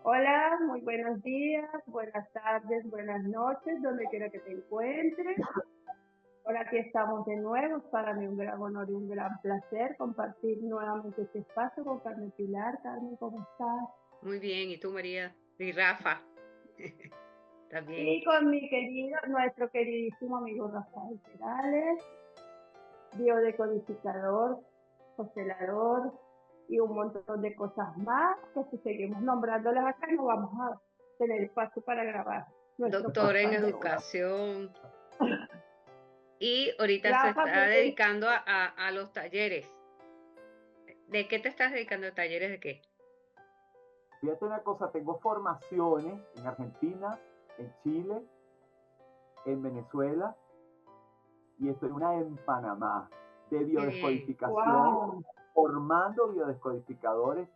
Hola, muy buenos días, buenas tardes, buenas noches, donde quiera que te encuentres. Por aquí estamos de nuevo, es para mí un gran honor y un gran placer compartir nuevamente este espacio con Carmen Pilar. Carmen, ¿cómo estás? Muy bien, ¿y tú, María? Y Rafa, también. Y con mi querido, nuestro queridísimo amigo Rafael Perales, biodecodificador, constelador y un montón de cosas más que si seguimos nombrándolas acá no vamos a tener espacio para grabar nuestro Doctora en podcast de hoy. educación. Y ahorita se Rafa, está dedicando a los talleres. ¿De qué te estás dedicando? ¿A talleres de qué? Fíjate una cosa, tengo formaciones en Argentina, en Chile, en Venezuela y estoy una en Panamá de Qué bien. biodescodificación, wow, formando biodescodificadores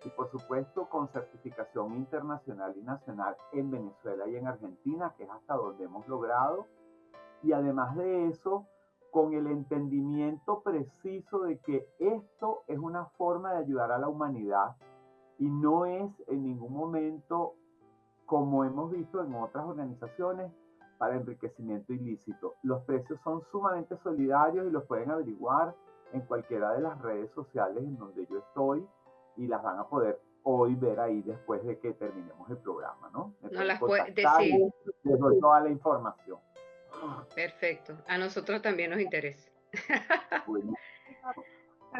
y por supuesto con certificación internacional y nacional en Venezuela y en Argentina, que es hasta donde hemos logrado. Y además de eso, con el entendimiento preciso de que esto es una forma de ayudar a la humanidad y no es en ningún momento, como hemos visto en otras organizaciones, para enriquecimiento ilícito. Los precios son sumamente solidarios y los pueden averiguar en cualquiera de las redes sociales en donde yo estoy y las van a poder hoy ver ahí después de que terminemos el programa, ¿no? Me No pueden las puedes contactar y decir. les doy toda la información. Perfecto. A nosotros también nos interesa. Bueno,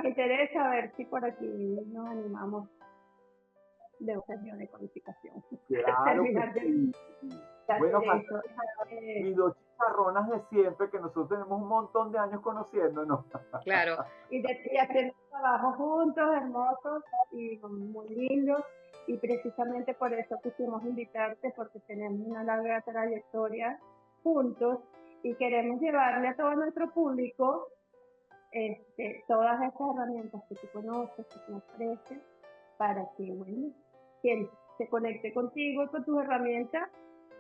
me interesa ver si por aquí nos animamos de ocasión de codificación. claro que Terminar de sí. hacer Bueno, falta eso. mis dos chicharronas de siempre, que nosotros tenemos un montón de años conociéndonos. Claro. Y haciendo trabajo juntos, hermosos y muy lindos. Y precisamente por eso quisimos invitarte, porque tenemos una larga trayectoria juntos y queremos llevarle a todo nuestro público todas estas herramientas que tú conoces, que tú ofreces, para que, bueno, quien se conecte contigo y con tus herramientas,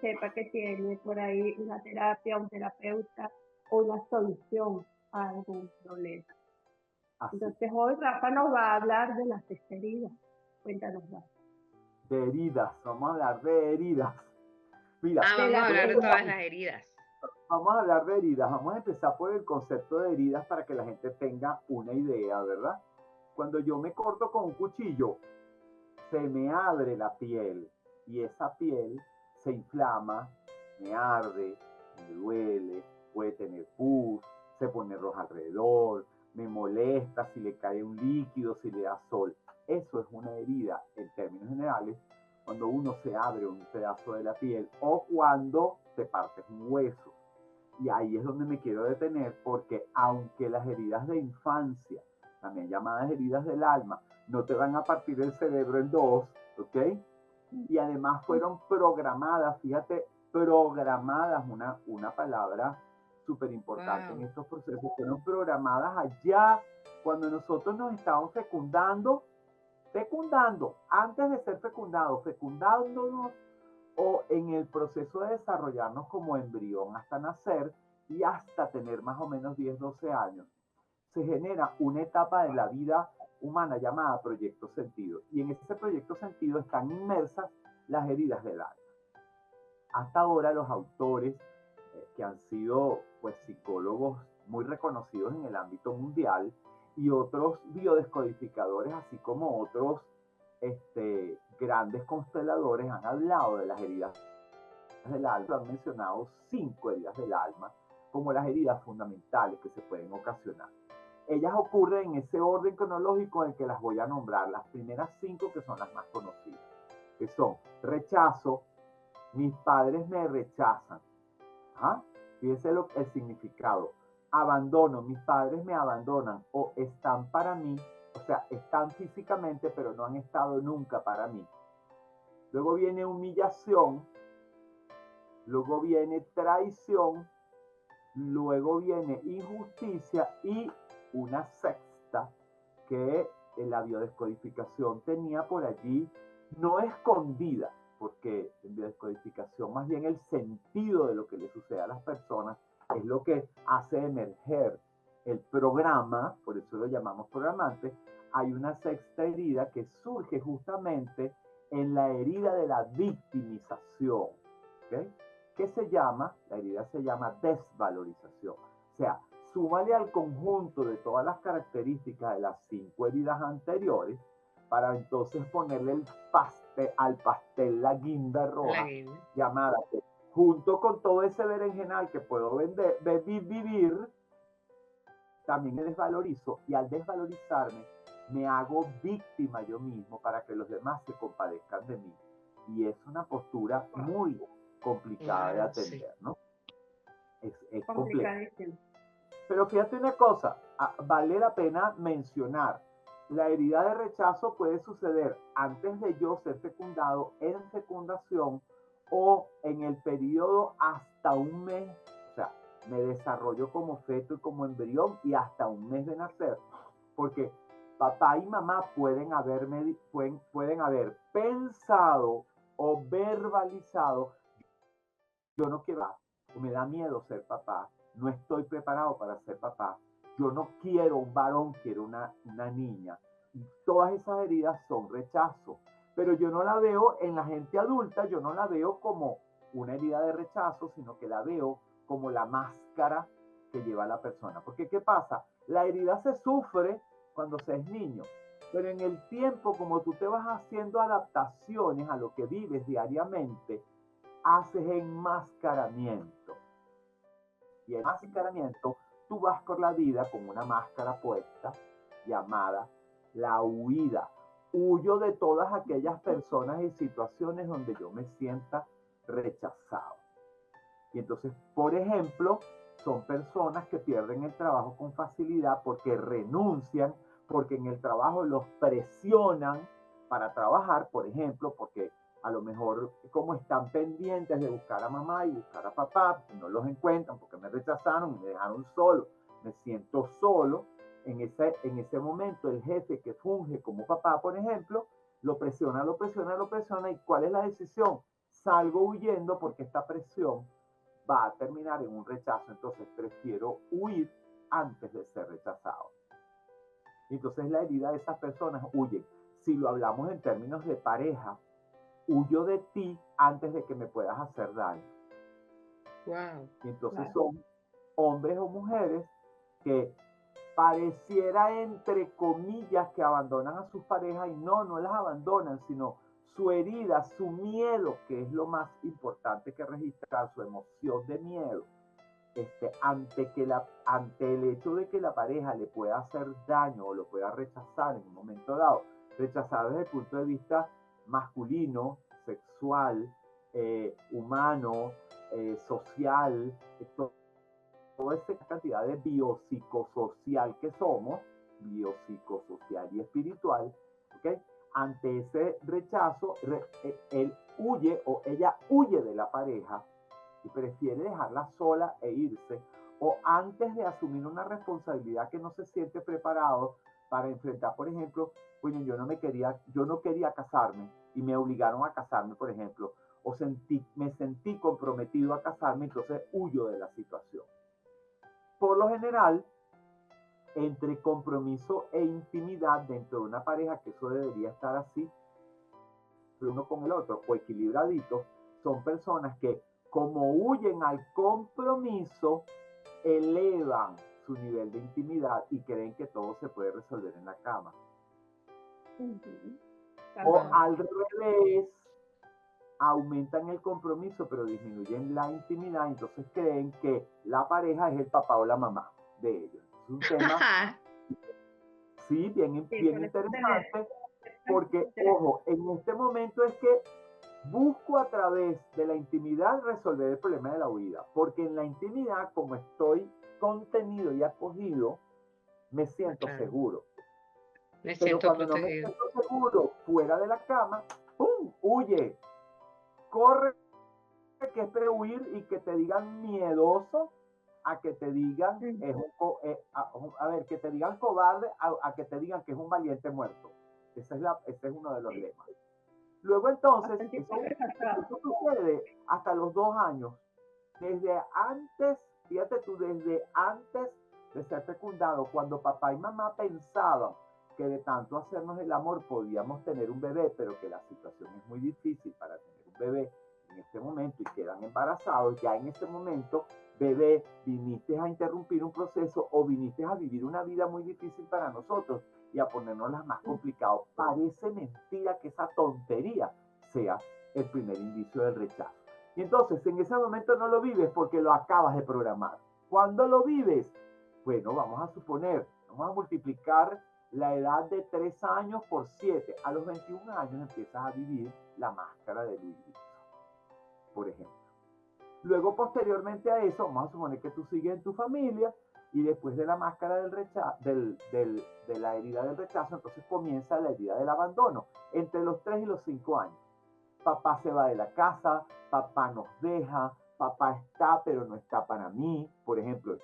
sepa que tiene por ahí una terapia, un terapeuta o una solución a algún problema. Así, Entonces hoy Rafa nos va a hablar de las heridas. Cuéntanos más. de heridas, vamos a hablar de heridas. Mira, Ah, De vamos a las hablar de heridas. todas las heridas. vamos a hablar de heridas. Vamos a empezar por el concepto de heridas para que la gente tenga una idea, ¿verdad? Cuando yo me corto con un cuchillo, se me abre la piel y esa piel se inflama, me arde, me duele, puede tener pus, se pone roja alrededor, me molesta si le cae un líquido, si le da sol. Eso es una herida en términos generales cuando uno se abre un pedazo de la piel o cuando te partes un hueso. Y ahí es donde me quiero detener porque aunque las heridas de infancia, también llamadas heridas del alma, no te van a partir el cerebro en dos, ¿ok? Y además fueron programadas, fíjate, programadas, una palabra súper importante en Wow. estos procesos, fueron programadas allá cuando nosotros nos estábamos fecundando, antes de ser fecundados, fecundándonos o en el proceso de desarrollarnos como embrión hasta nacer y hasta tener más o menos 10 12 años, se genera una etapa de la vida humana llamada proyecto sentido. Y en ese proyecto sentido están inmersas las heridas del alma. Hasta ahora los autores que han sido pues psicólogos muy reconocidos en el ámbito mundial y otros biodescodificadores, así como otros grandes consteladores han hablado de las heridas del alma, han mencionado 5 heridas del alma como las heridas fundamentales que se pueden ocasionar. Ellas ocurren en ese orden cronológico en el que las voy a nombrar, las primeras 5 que son las más conocidas, que son rechazo, mis padres me rechazan. ¿Ah? Fíjense el significado. Abandono, mis padres me abandonan o están para mí, o sea, están físicamente, pero no han estado nunca para mí. Luego viene humillación, luego viene traición, luego viene injusticia y una sexta que en la biodescodificación tenía por allí, no escondida, porque en biodescodificación más bien el sentido de lo que le sucede a las personas es lo que hace emerger el programa, por eso lo llamamos programante. Hay una sexta herida que surge justamente en la herida de la victimización, ¿ok? ¿Qué se llama? La herida se llama desvalorización. O sea, súmale al conjunto de todas las características de las 5 heridas anteriores para entonces ponerle al pastel la guinda roja, llamada que junto con todo ese berenjenal que puedo vivir, también me desvalorizo, y al desvalorizarme me hago víctima yo mismo para que los demás se compadezcan de mí. Y es una postura muy complicada de atender, ¿no? Es complicadísimo. Pero fíjate una cosa, vale la pena mencionar, la herida de rechazo puede suceder antes de yo ser fecundado, en fecundación o en el periodo hasta un mes. O sea, me desarrollo como feto y como embrión y hasta un mes de nacer, porque papá y mamá pueden haber pensado o verbalizado: yo no quiero, me da miedo ser papá, no estoy preparado para ser papá, yo no quiero un varón, quiero una niña. Todas esas heridas son rechazo, pero yo no la veo en la gente adulta, yo no la veo como una herida de rechazo, sino que la veo como la máscara que lleva la persona. Porque ¿qué pasa? La herida se sufre cuando se es niño, pero en el tiempo, como tú te vas haciendo adaptaciones a lo que vives diariamente, haces enmascaramiento. Y el enmascaramiento, tú vas por la vida con una máscara puesta llamada la huida. Huyo de todas aquellas personas y situaciones donde yo me sienta rechazado. Y entonces, por ejemplo, son personas que pierden el trabajo con facilidad porque renuncian, porque en el trabajo los presionan para trabajar, por ejemplo, porque a lo mejor como están pendientes de buscar a mamá y buscar a papá, no los encuentran porque me rechazaron y me dejaron solo, me siento solo. En ese momento el jefe que funge como papá, por ejemplo, lo presiona, y ¿cuál es la decisión? Salgo huyendo porque esta presión va a terminar en un rechazo, entonces prefiero huir antes de ser rechazado. Entonces la herida de esas personas huye. Si lo hablamos en términos de pareja, huyo de ti antes de que me puedas hacer daño. Wow. Y entonces son hombres o mujeres que pareciera, entre comillas, que abandonan a sus parejas, y no las abandonan, sino su herida, su miedo, que es lo más importante que registrar, su emoción de miedo, ante el hecho de que la pareja le pueda hacer daño o lo pueda rechazar en un momento dado, rechazar desde el punto de vista masculino, sexual, humano, social, toda esa cantidad de biopsicosocial que somos, biopsicosocial y espiritual, ¿ok? Ante ese rechazo, él huye o ella huye de la pareja y prefiere dejarla sola e irse, o antes de asumir una responsabilidad que no se siente preparado para enfrentar, por ejemplo, bueno, yo no quería casarme y me obligaron a casarme, por ejemplo, o me sentí comprometido a casarme, entonces huyo de la situación. Por lo general, entre compromiso e intimidad dentro de una pareja, que eso debería estar así, uno con el otro, o equilibradito, son personas que, como huyen al compromiso, elevan su nivel de intimidad y creen que todo se puede resolver en la cama. O al revés, aumentan el compromiso pero disminuyen la intimidad, entonces creen que la pareja es el papá o la mamá de ellos. Es un tema sí, bien interesante, porque, ojo, en este momento es que busco a través de la intimidad resolver el problema de la huida, porque en la intimidad, como estoy contenido y acogido, me siento seguro. Pero cuando no me siento seguro fuera de la cama, ¡pum!, huye, corre, que es prehuir, y que te digan miedoso a que te digan que te digan cobarde a que te digan que es un valiente muerto. Ese es uno de los lemas. Luego entonces, eso sucede hasta los 2 años. Desde antes, fíjate tú, desde antes de ser fecundado, cuando papá y mamá pensaban que de tanto hacernos el amor podíamos tener un bebé, pero que la situación es muy difícil para tener un bebé en este momento y quedan embarazados, ya en ese momento, bebé, viniste a interrumpir un proceso o viniste a vivir una vida muy difícil para nosotros y a ponernos las más complicadas. Parece mentira que esa tontería sea el primer indicio del rechazo. Y entonces en ese momento no lo vives porque lo acabas de programar. ¿Cuándo lo vives? Bueno, vamos a suponer, vamos a multiplicar la edad de 3 años por 7. A los 21 años empiezas a vivir la máscara de Louis Vuitton, por ejemplo. Luego, posteriormente a eso, vamos a suponer que tú sigues en tu familia y después de la máscara del rechazo, de la herida del rechazo, entonces comienza la herida del abandono, entre los 3 y los 5 años. Papá se va de la casa, papá nos deja, papá está, pero no está para mí. Por ejemplo,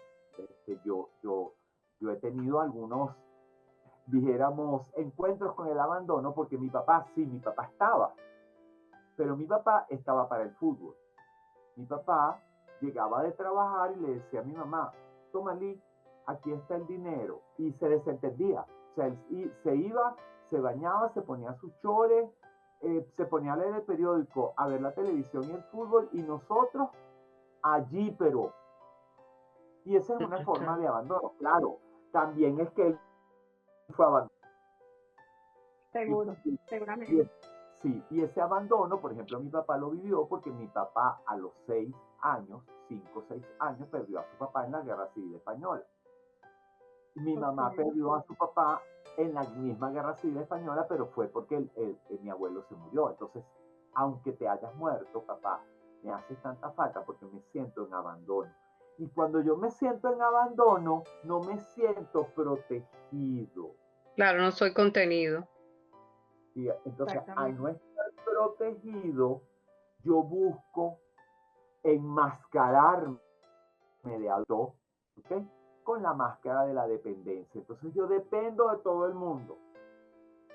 yo he tenido algunos, dijéramos, encuentros con el abandono porque mi papá estaba, pero mi papá estaba para el fútbol. Mi papá llegaba de trabajar y le decía a mi mamá, toma Lee, aquí está el dinero, y se desentendía. O sea, él se iba, se bañaba, se ponía sus chores, se ponía a leer el periódico, a ver la televisión y el fútbol, y nosotros allí, pero... Y esa es una forma de abandono. Claro, también es que él fue abandonado. Seguro, seguramente. Sí, y ese abandono, por ejemplo, mi papá lo vivió porque mi papá a los 6 años, 5 o 6 años, perdió a su papá en la Guerra Civil Española. Mi mamá perdió a su papá en la misma Guerra Civil Española, pero fue porque mi abuelo se murió. Entonces, aunque te hayas muerto, papá, me hace tanta falta porque me siento en abandono. Y cuando yo me siento en abandono, no me siento protegido. Claro, no soy contenido. Y entonces, al no estar protegido, yo busco enmascararme de algo, ¿ok? Con la máscara de la dependencia. Entonces yo dependo de todo el mundo.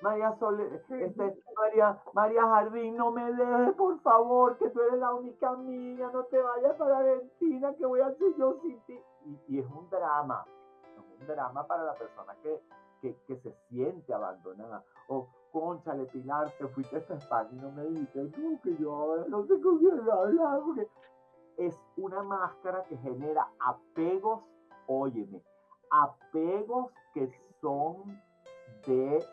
María Jardín, no me dejes, por favor, que tú eres la única mía, no te vayas para Argentina, que voy a hacer yo sin ti. Y es un drama para la persona que se siente abandonada. O, cónchale, Pilar, te fuiste a España y no me dijiste, no, que yo ahora no sé con quién hablar, porque es una máscara que genera apegos, óyeme, apegos que son de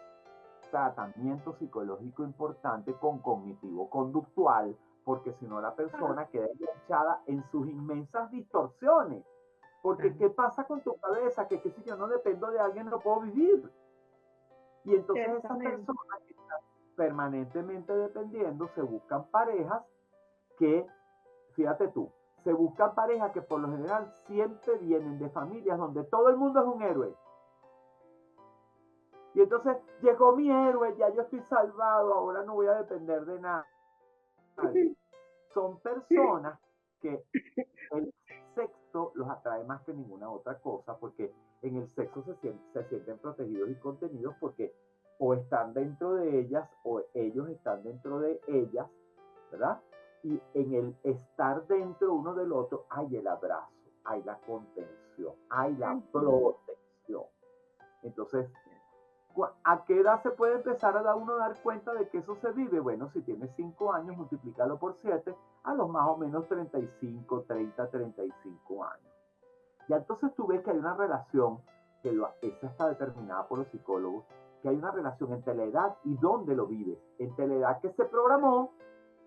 tratamiento psicológico importante con cognitivo conductual, porque si no la persona queda enganchada en sus inmensas distorsiones. Porque ¿qué pasa con tu cabeza? Que si yo no dependo de alguien no puedo vivir. Y entonces esas personas que están permanentemente dependiendo se buscan parejas que, fíjate tú, se buscan parejas que por lo general siempre vienen de familias donde todo el mundo es un héroe. Y entonces llegó mi héroe, ya yo estoy salvado, ahora no voy a depender de nada. Son personas que el sexo los atrae más que ninguna otra cosa, porque en el sexo se sienten protegidos y contenidos porque o están dentro de ellas o ellos están dentro de ellas, ¿verdad? Y en el estar dentro uno del otro hay el abrazo, hay la contención, hay la protección. Entonces, ¿a qué edad se puede empezar a uno dar cuenta de que eso se vive? Bueno, si tienes 5 años, multiplícalo por 7, a los más o menos 35, 30, 35 años. Ya entonces tú ves que hay una relación, esa está determinada por los psicólogos, que hay una relación entre la edad y dónde lo vives, entre la edad que se programó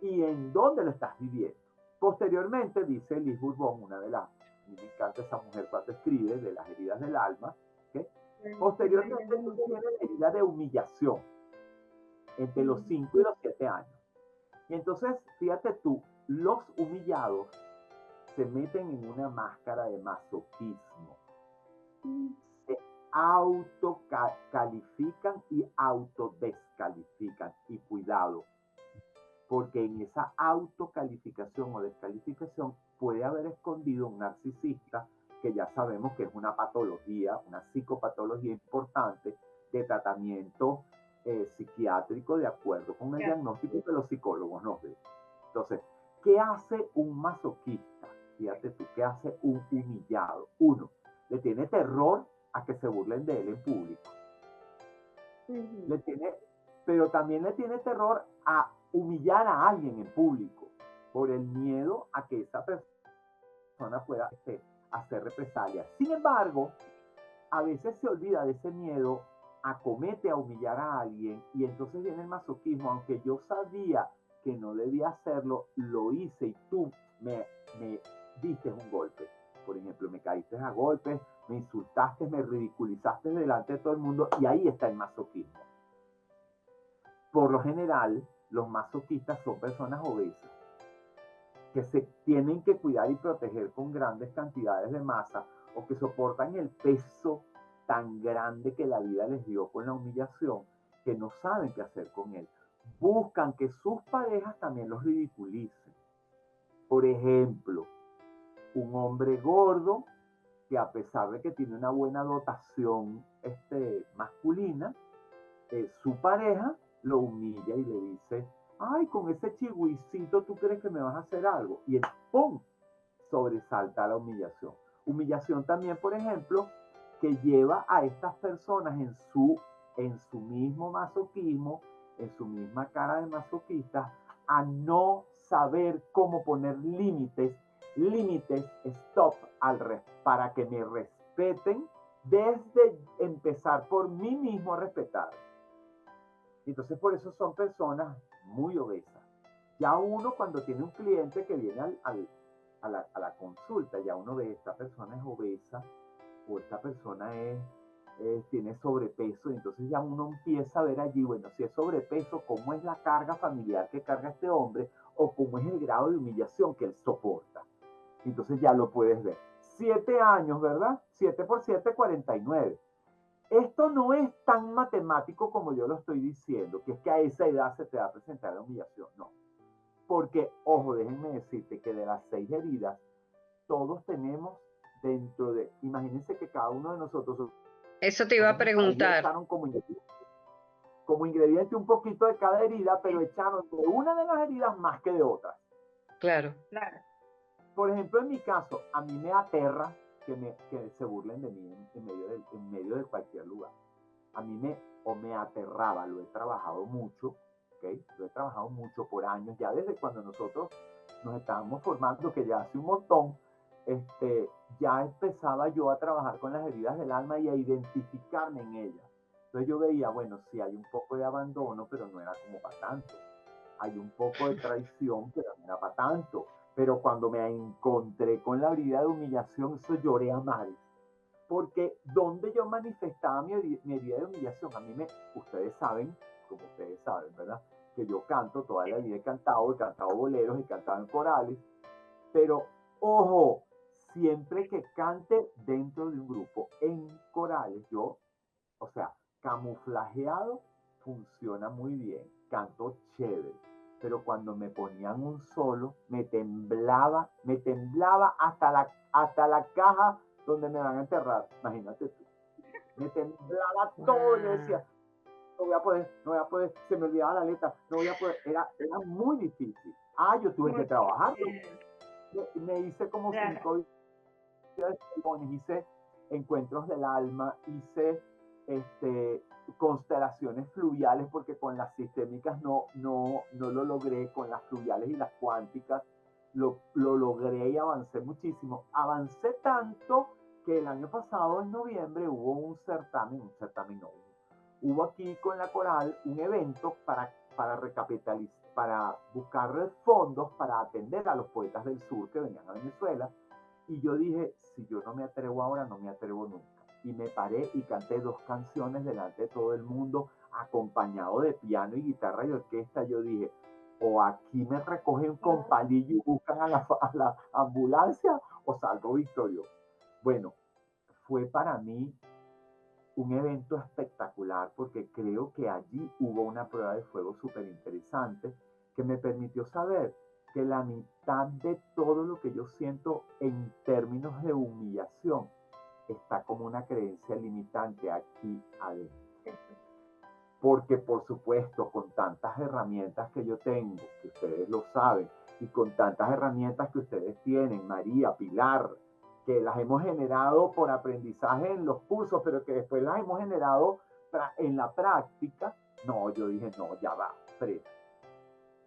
y en dónde lo estás viviendo. Posteriormente, dice Liz Bourbon, una de las, a mí me encanta esa mujer cuando escribe de las heridas del alma, ¿okay? Posteriormente, tú tienes la herida de humillación entre los 5 y los 7 años. Y entonces, fíjate tú, los humillados se meten en una máscara de masoquismo. Se autocalifican y autodescalifican. Y cuidado, porque en esa autocalificación o descalificación puede haber escondido un narcisista que ya sabemos que es una patología, una psicopatología importante de tratamiento psiquiátrico de acuerdo con el diagnóstico que los psicólogos nos ven. Entonces, ¿qué hace un masoquista? Fíjate tú, ¿qué hace un humillado? Uno, le tiene terror a que se burlen de él en público. Le tiene, pero también le tiene terror a humillar a alguien en público por el miedo a que esa persona pueda hacer represalias. Sin embargo, a veces se olvida de ese miedo, acomete a humillar a alguien y entonces viene el masoquismo. Aunque yo sabía que no debía hacerlo, lo hice y tú me diste un golpe. Por ejemplo, me caíste a golpes, me insultaste, me ridiculizaste delante de todo el mundo y ahí está el masoquismo. Por lo general, los masoquistas son personas obesas que se tienen que cuidar y proteger con grandes cantidades de masa o que soportan el peso tan grande que la vida les dio con la humillación que no saben qué hacer con él. Buscan que sus parejas también los ridiculicen. Por ejemplo, un hombre gordo que a pesar de que tiene una buena dotación masculina, su pareja lo humilla y le dice, ay, con ese chigüicito tú crees que me vas a hacer algo. Y ¡pum! Sobresalta la humillación. Humillación también, por ejemplo, que lleva a estas personas en su mismo masoquismo, en su misma cara de masoquista, a no saber cómo poner límites, stop, para que me respeten desde empezar por mí mismo a respetar. Entonces, por eso son personas muy obesas. Ya uno cuando tiene un cliente que viene a la consulta, ya uno ve esta persona es obesa o esta persona tiene sobrepeso, y entonces ya uno empieza a ver allí, bueno, si es sobrepeso, cómo es la carga familiar que carga este hombre o cómo es el grado de humillación que él soporta. Entonces ya lo puedes ver. 7 años, ¿verdad? 7 por 7, 49. Esto no es tan matemático como yo lo estoy diciendo, que es que a esa edad se te va a presentar la humillación. No. Porque, ojo, déjenme decirte que de las 6 heridas, todos tenemos dentro de, imagínense que cada uno de nosotros... Eso te iba a preguntar. Echaron como ingrediente un poquito de cada herida, pero echaron de una de las heridas más que de otras. Claro. Claro. Por ejemplo, en mi caso, a mí me aterra que se burlen de mí en medio de cualquier lugar. A mí me aterraba, lo he trabajado mucho, ¿okay? Lo he trabajado mucho por años, ya desde cuando nosotros nos estábamos formando, que ya hace un montón, ya empezaba yo a trabajar con las heridas del alma y a identificarme en ellas. Entonces yo veía, bueno, sí hay un poco de abandono, pero no era como para tanto. Hay un poco de traición, pero no era para tanto. Pero cuando me encontré con la herida de humillación, eso lloré a mares. Porque donde yo manifestaba mi herida de humillación, ustedes saben, como ustedes saben, ¿verdad? Que yo canto, toda la vida he cantado boleros, he cantado en corales, pero ojo, siempre que cante dentro de un grupo, en corales, o sea, camuflajeado, funciona muy bien, canto chévere, pero cuando me ponían un solo, me temblaba hasta la caja donde me van a enterrar, imagínate tú. Me temblaba todo, le decía, no voy a poder, se me olvidaba la letra, no voy a poder, era muy difícil. Yo tuve que trabajar, me hice como 5 días, hice encuentros del alma, hice constelaciones fluviales, porque con las sistémicas no lo logré, con las fluviales y las cuánticas lo logré y avancé muchísimo. Avancé tanto que el año pasado, en noviembre, hubo un certamen no, hubo aquí con la coral un evento para recapitalizar, para buscar fondos para atender a los poetas del sur que venían a Venezuela. Y yo dije, si yo no me atrevo ahora, no me atrevo nunca. Y me paré y canté 2 canciones delante de todo el mundo, acompañado de piano y guitarra y orquesta. Yo dije, o aquí me recogen con palillo y buscan a la ambulancia, o salgo victorioso. Bueno, fue para mí un evento espectacular, porque creo que allí hubo una prueba de fuego súper interesante que me permitió saber que la mitad de todo lo que yo siento en términos de humillación está como una creencia limitante aquí adentro. Porque, por supuesto, con tantas herramientas que yo tengo, que ustedes lo saben, y con tantas herramientas que ustedes tienen, María, Pilar, que las hemos generado por aprendizaje en los cursos, pero que después las hemos generado en la práctica, no, yo dije, no, ya va, frena.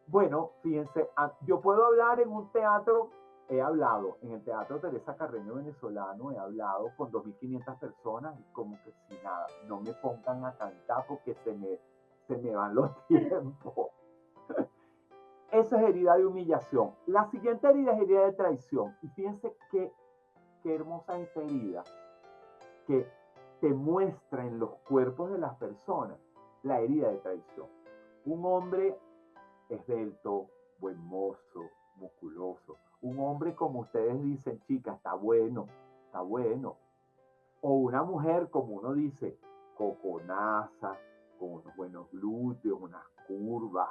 Bueno, fíjense, yo puedo hablar en un teatro, he hablado en el Teatro Teresa Carreño venezolano, he hablado con 2.500 personas y como que si nada, no me pongan a cantar porque se me van los tiempos. Esa es herida de humillación. La siguiente herida es herida de traición. Y fíjense qué hermosa es esta herida, que te muestra en los cuerpos de las personas la herida de traición. Un hombre esbelto, buen mozo, musculoso. Un hombre, como ustedes dicen, chica, está bueno, está bueno. O una mujer, como uno dice, coconaza, con unos buenos glúteos, unas curvas,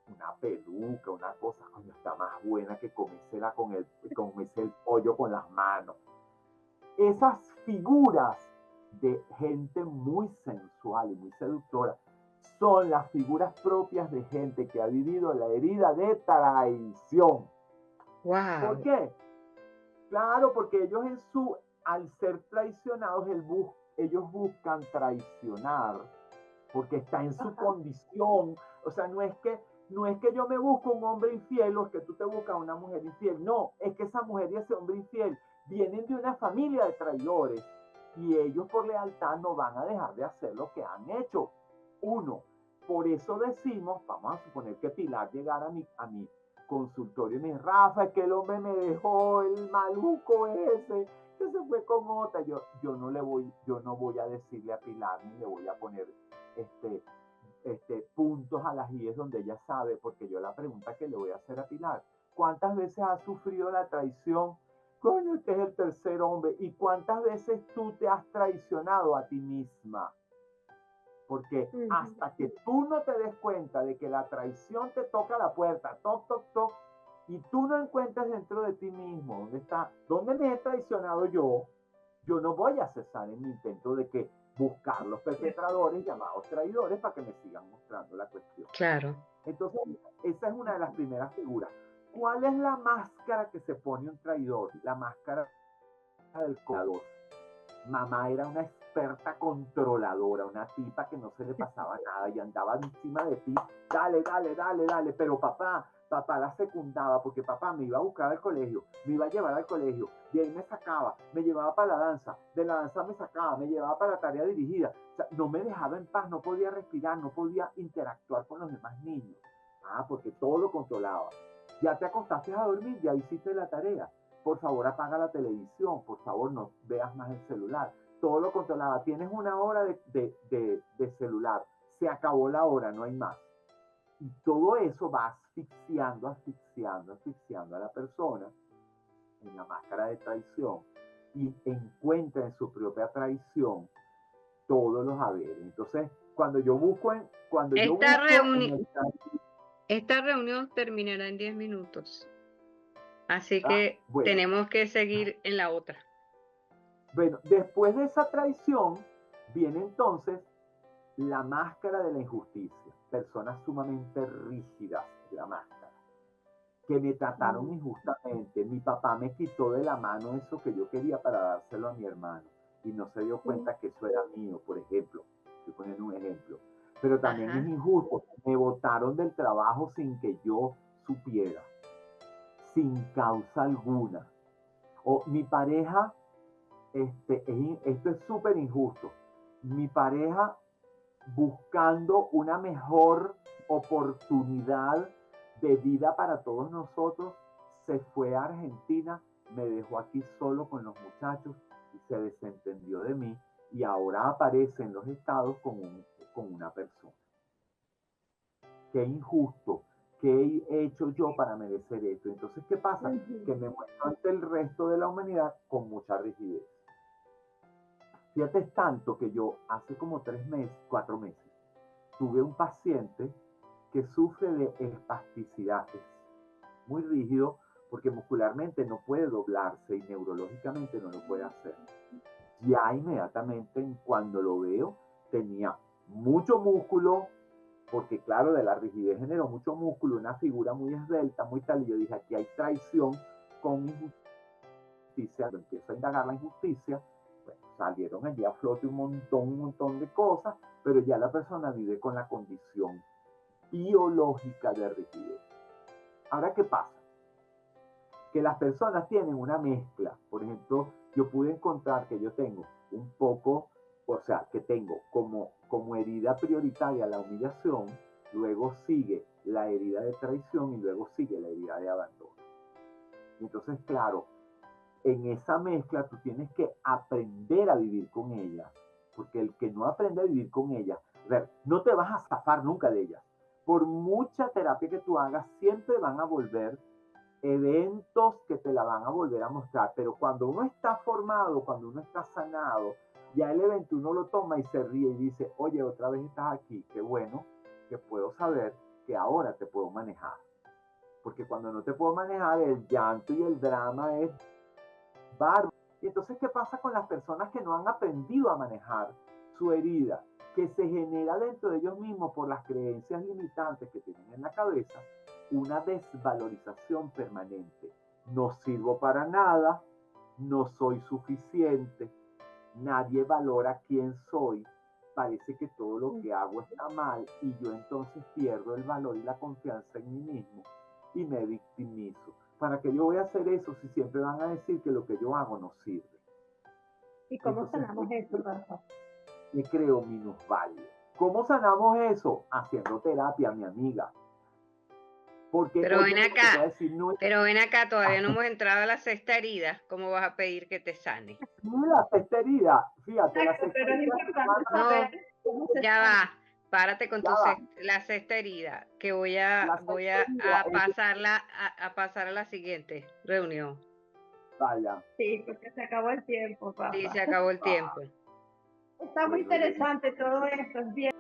una peluca, una cosa, coño, está más buena que comérsela comerse el pollo con las manos. Esas figuras de gente muy sensual y muy seductora son las figuras propias de gente que ha vivido la herida de traición. Wow. ¿Por qué? Claro, porque ellos al ser traicionados, ellos buscan traicionar, porque está en su condición. O sea, no es que yo me busco un hombre infiel o es que tú te buscas una mujer infiel. No, es que esa mujer y ese hombre infiel vienen de una familia de traidores y ellos por lealtad no van a dejar de hacer lo que han hecho. Uno, por eso decimos, vamos a suponer que Pilar llegara a mi consultorio y me dice, Rafa, es que el hombre me dejó, el maluco ese, que se fue con otra. Yo no voy a decirle a Pilar ni le voy a poner puntos a las IES donde ella sabe, porque yo la pregunta que le voy a hacer a Pilar, ¿cuántas veces has sufrido la traición? Coño, este es el tercer hombre. ¿Y cuántas veces tú te has traicionado a ti misma? Porque hasta que tú no te des cuenta de que la traición te toca la puerta, toc, toc, toc, y tú no encuentras dentro de ti mismo dónde me he traicionado yo no voy a cesar en mi intento de que buscar los perpetradores llamados traidores para que me sigan mostrando la cuestión. Claro. Entonces, esa es una de las primeras figuras. ¿Cuál es la máscara que se pone un traidor? La máscara del controlador. Mamá era una experta controladora, una tipa que no se le pasaba nada y andaba encima de ti, dale, dale, dale, dale, pero papá la secundaba porque papá me iba a buscar al colegio, me iba a llevar al colegio, de ahí me sacaba, me llevaba para la danza, de la danza me sacaba, me llevaba para la tarea dirigida, o sea, no me dejaba en paz, no podía respirar, no podía interactuar con los demás niños, porque todo lo controlaba. Ya te acostaste a dormir, ya hiciste la tarea, por favor apaga la televisión, por favor no veas más el celular, todo lo controlaba, tienes una hora de celular, se acabó la hora, no hay más. Y todo eso va asfixiando a la persona en la máscara de traición y encuentra en su propia traición todos los haberes. Entonces, cuando yo busco esta reunión terminará en 10 minutos. Así que bueno, tenemos que seguir en la otra. Bueno, después de esa traición viene entonces la máscara de la injusticia. Personas sumamente rígidas de la máscara, que me trataron injustamente. Mi papá me quitó de la mano eso que yo quería para dárselo a mi hermano y no se dio cuenta que eso era mío, por ejemplo. Estoy poniendo un ejemplo. Pero también es injusto. Me botaron del trabajo sin que yo supiera, sin causa alguna. O mi pareja, esto es súper injusto. Mi pareja, buscando una mejor oportunidad de vida para todos nosotros, se fue a Argentina, me dejó aquí solo con los muchachos y se desentendió de mí y ahora aparece en los estados con una persona. Qué injusto, ¿qué he hecho yo para merecer esto? Entonces, ¿qué pasa? Que me muestro ante el resto de la humanidad con mucha rigidez. Fíjate, es tanto que yo hace como 4 meses, tuve un paciente que sufre de espasticidad, es muy rígido porque muscularmente no puede doblarse y neurológicamente no lo puede hacer. Ya inmediatamente cuando lo veo tenía mucho músculo, porque claro, de la rigidez generó mucho músculo, una figura muy esbelta, muy tal, y yo dije, aquí hay traición con injusticia. Cuando empiezo a indagar la injusticia, bueno, salieron allí a flote un montón de cosas, pero ya la persona vive con la condición biológica de rigidez. Ahora, ¿qué pasa? Que las personas tienen una mezcla. Por ejemplo, yo pude encontrar que yo tengo un poco, o sea, que tengo como herida prioritaria la humillación, luego sigue la herida de traición y luego sigue la herida de abandono. Y entonces, claro, en esa mezcla tú tienes que aprender a vivir con ella, porque el que no aprende a vivir con ella, a ver, no te vas a zafar nunca de ellas. Por mucha terapia que tú hagas, siempre van a volver eventos que te la van a volver a mostrar, pero cuando uno está formado, cuando uno está sanado, ya el evento uno lo toma y se ríe y dice, oye, otra vez estás aquí, qué bueno que puedo saber que ahora te puedo manejar. Porque cuando no te puedo manejar, el llanto y el drama es bárbaro. Y entonces, ¿qué pasa con las personas que no han aprendido a manejar su herida, que se genera dentro de ellos mismos por las creencias limitantes que tienen en la cabeza? Una desvalorización permanente. No sirvo para nada, no soy suficiente, nadie valora quién soy, parece que todo lo que hago está mal y yo entonces pierdo el valor y la confianza en mí mismo y me victimizo. ¿Para qué yo voy a hacer eso si siempre van a decir que lo que yo hago no sirve? ¿Y cómo sanamos eso, Rafa? Me creo minusválido. ¿Cómo sanamos eso? Haciendo terapia, mi amiga. Porque, pero oye, ven lo que te voy a acá, decir, no es pero ven acá, todavía no hemos entrado a la sexta herida. ¿Cómo vas a pedir que te sane? la sexta herida. Fíjate, la Exacto, sexta pero es herida. importante No, saber cómo se ya sana. va. Párate con Ya tu va. la sexta herida, que voy La a sexta herida es pasarla a pasar a la siguiente reunión. vaya. Sí, porque se acabó el tiempo, Sí, Rafa. se acabó el tiempo. Está muy Bueno, interesante todo esto, es bien.